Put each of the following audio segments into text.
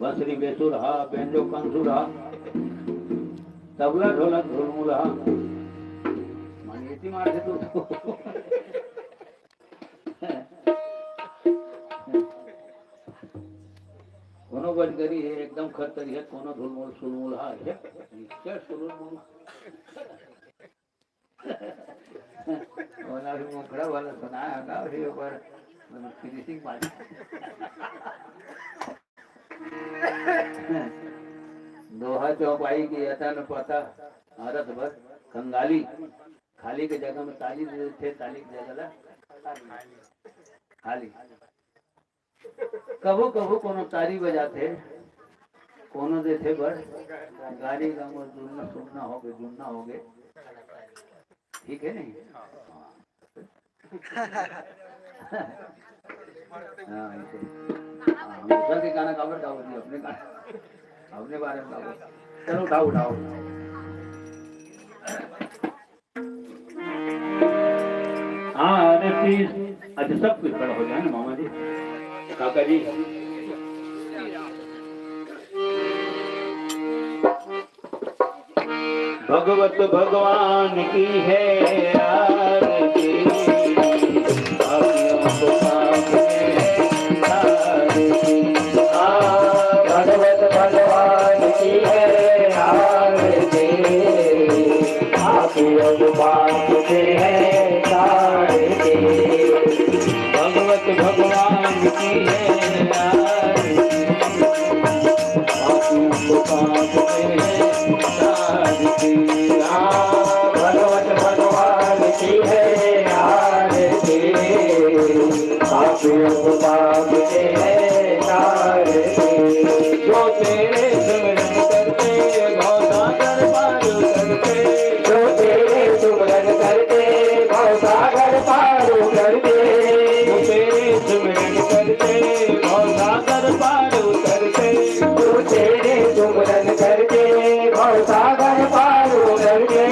बंसरी बेसुर हा, बेंजो कंसुर हा, तबला ढोलक ढोलमूल हा। माने इतनी मार से तो कोनो बजगरी है एकदम खतरी है, कोनो ढोलमूल सुलमूल हा है क्या सुलमूल वाला भी मुखड़ा वाला सुनाया ना उसी ऊपर फिनिशिंग मारी दोहा चौपाई की यथा न पता औरत बस कंगाली खाली की जगह में ताली थे, ताली की जगह खाली कभू कभू कोनो तारी बजाते कोनो देते बड़ गाड़ी का जुड़ना सुनना हो गए जुड़ना हो गए ठीक है नहीं हाँ ऐसे हम दूसरा के गाना काबर गाओ अपने गाना अपने बारे में गाओ चलो उठाओ उठाओ आरती अच्छा सब कुछ खड़ा हो जाए ना मामा जी काका जी भगवत भगवान की है आरती भगवत भगवान की है आरती आखियों बात से है तारती भगवत भगवान की है आरती आखियों बात से है तारती भगवत भगवान की है आरती आखियों बात से है तारती जो तेरे सिमरन करते भवसागर पार करते जो तेरे सुमरन करते भवसागर पार करते जो तेरे सिमरन करते भवसागर पार करते जो तेरे सुमरन करते भवसागर पार करते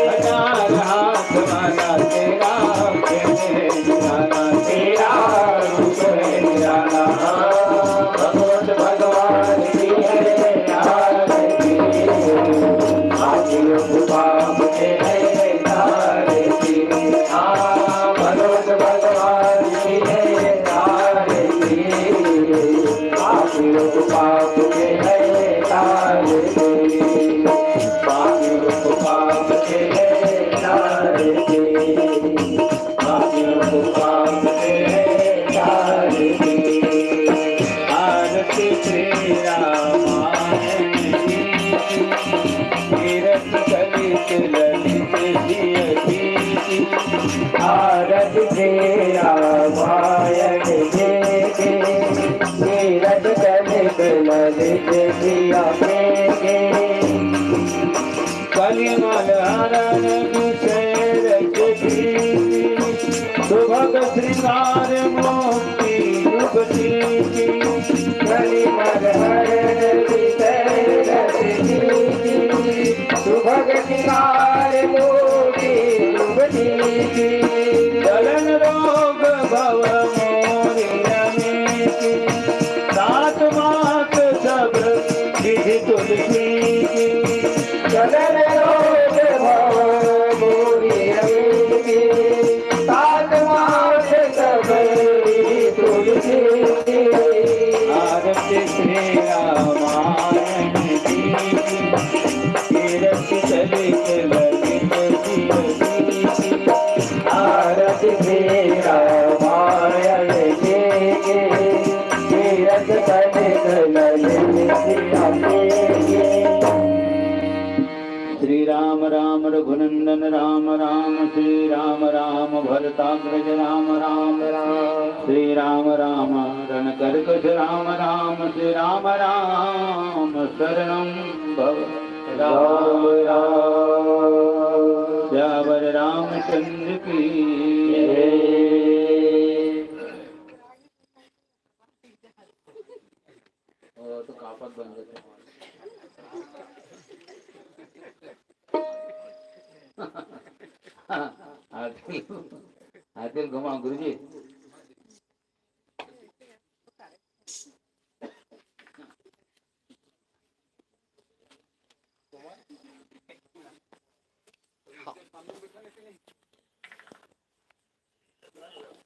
हजार हाथ वाला तेरा कहते निराला तेरा रूप है निराला भगवत भगवान की है आरती आखियों पाप से है तारती भगवत भगवान की है आरती आखियों पाप से है तारती आखियों पाप से है तारती आखियों पाप से है तारती आरती श्री रामायण की तीरथ कलित ललित सियती आरती तेरा मायन देखे नीरज कलित ललित सिया के कलिमल हरण विषय रचती सुभग श्रृंगार मोक्ति युगती कलिमल हरण विषय रचती सुभग सिंगार मोती युवती जलन रोग भव मोरी रमेती सात मात सब विधि तुलसी चलन रोग भव मोरी रमेती सात मास सब तुलसी आरती श्री रामायण की तीरथ चलित ललित सियती आरती तेरा मायन के तीरथ कलित ललित सिया के श्री राम राम रघुनंदन राम राम श्री राम राम भरताग्रज राम राम श्री राम राम रण कर्कश राम राम श्री राम राम शरणं भव राम राम श्यावर रामचंद्र की तो काफत बन गए आदिल घुमा गुरुजी आलू बैठा लेते नहीं